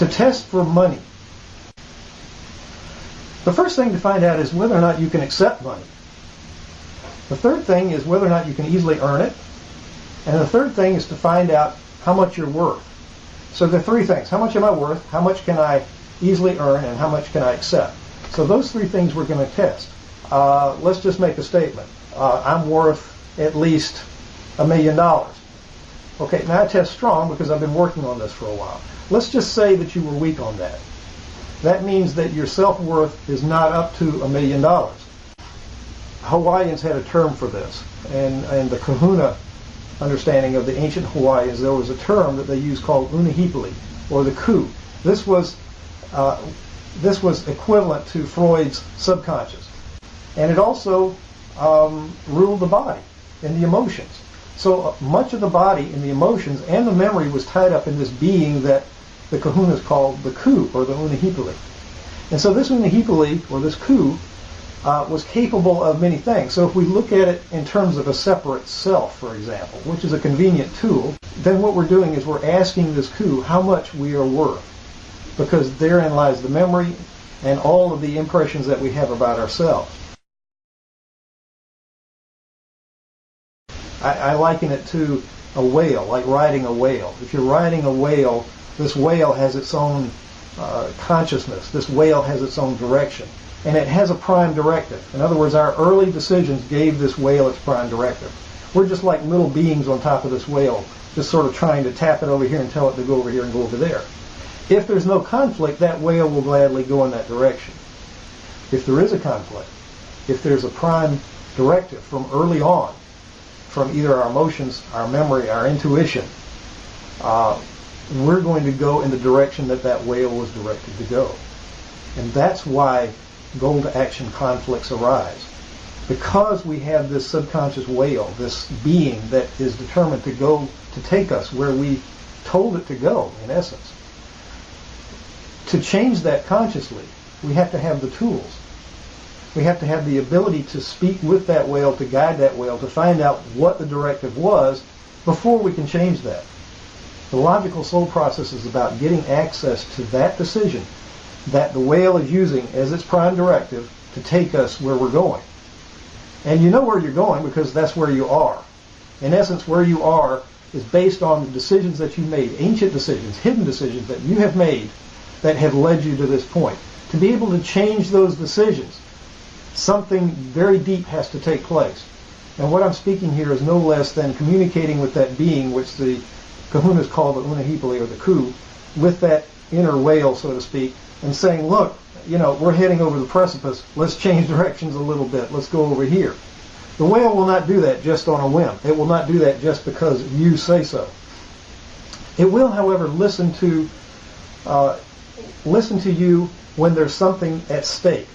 To test for money. The first thing to find out is whether or not you can accept money. The third thing is whether or not you can easily earn it. And the third thing is to find out how much you're worth. So there are three things. How much am I worth? How much can I easily earn? And how much can I accept? So those three things we're going to test. Let's just make a statement. I'm worth at least $1 million. Okay, now I test strong because I've been working on this for a while. Let's just say that you were weak on that. That means that your self-worth is not up to $1 million. Hawaiians had a term for this, and the kahuna understanding of the ancient Hawaiians, there was a term that they used called unihipili, or the ku. This was equivalent to Freud's subconscious, and it also ruled the body and the emotions. So much of the body and the emotions and the memory was tied up in this being that the kahunas called the ku, or the unihipili. And so this unihipili, or this ku, was capable of many things. So if we look at it in terms of a separate self, for example, which is a convenient tool, then what we're doing is we're asking this ku how much we are worth, because therein lies the memory and all of the impressions that we have about ourselves. I liken it to a whale, like riding a whale. If you're riding a whale, this whale has its own consciousness. This whale has its own direction. And it has a prime directive. In other words, our early decisions gave this whale its prime directive. We're just like little beings on top of this whale, just sort of trying to tap it over here and tell it to go over here and go over there. If there's no conflict, that whale will gladly go in that direction. If there is a conflict, if there's a prime directive from early on, from either our emotions, our memory, our intuition, we're going to go in the direction that that whale was directed to go. And that's why goal to action conflicts arise. Because we have this subconscious whale, this being that is determined to go, to take us where we told it to go, in essence. To change that consciously, we have to have the tools. We have to have the ability to speak with that whale, to guide that whale, to find out what the directive was before we can change that. The logical soul process is about getting access to that decision that the whale is using as its prime directive to take us where we're going. And you know where you're going because that's where you are. In essence, where you are is based on the decisions that you made, ancient decisions, hidden decisions that you have made that have led you to this point. To be able to change those decisions, something very deep has to take place. And what I'm speaking here is no less than communicating with that being, which the kahunas call the unihipili, or the ku, with that inner whale, so to speak, and saying, look, you know, we're heading over the precipice. Let's change directions a little bit. Let's go over here. The whale will not do that just on a whim. It will not do that just because you say so. It will, however, listen to you when there's something at stake.